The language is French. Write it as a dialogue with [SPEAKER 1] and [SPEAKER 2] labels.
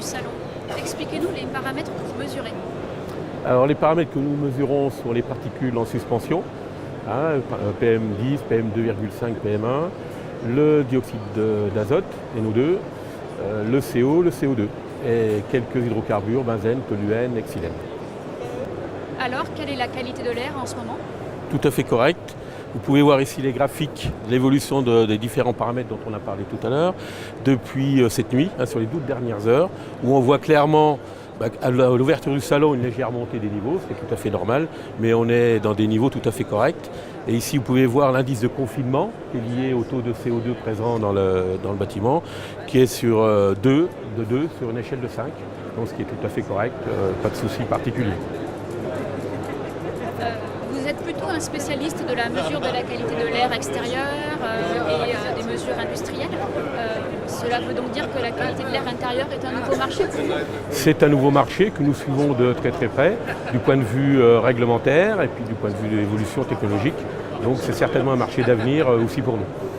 [SPEAKER 1] du salon. Expliquez-nous les paramètres que vous mesurez.
[SPEAKER 2] Alors les paramètres que nous mesurons sont les particules en suspension, PM10, PM2,5, PM1, le dioxyde d'azote, NO2, le CO, le CO2 et quelques hydrocarbures, benzène, toluène, xylène.
[SPEAKER 1] Alors, quelle est la qualité de l'air en ce moment?
[SPEAKER 2] Tout à fait correct. Vous pouvez voir ici les graphiques de l'évolution des différents paramètres dont on a parlé tout à l'heure depuis cette nuit, sur les 12 dernières heures, où on voit clairement à l'ouverture du salon une légère montée des niveaux, c'est tout à fait normal, mais on est dans des niveaux tout à fait corrects. Et ici vous pouvez voir l'indice de confinement qui est lié au taux de CO2 présent dans le bâtiment, qui est sur 2 sur une échelle de 5, donc ce qui est tout à fait correct, pas de souci particulier.
[SPEAKER 1] Vous êtes plutôt un spécialiste de la mesure de la qualité de l'air extérieur et des mesures industrielles. Cela veut donc dire que la qualité de l'air intérieur est un nouveau marché pour vous?
[SPEAKER 2] C'est un nouveau marché que nous suivons de très très près, du point de vue réglementaire et puis du point de vue de l'évolution technologique. Donc c'est certainement un marché d'avenir aussi pour nous.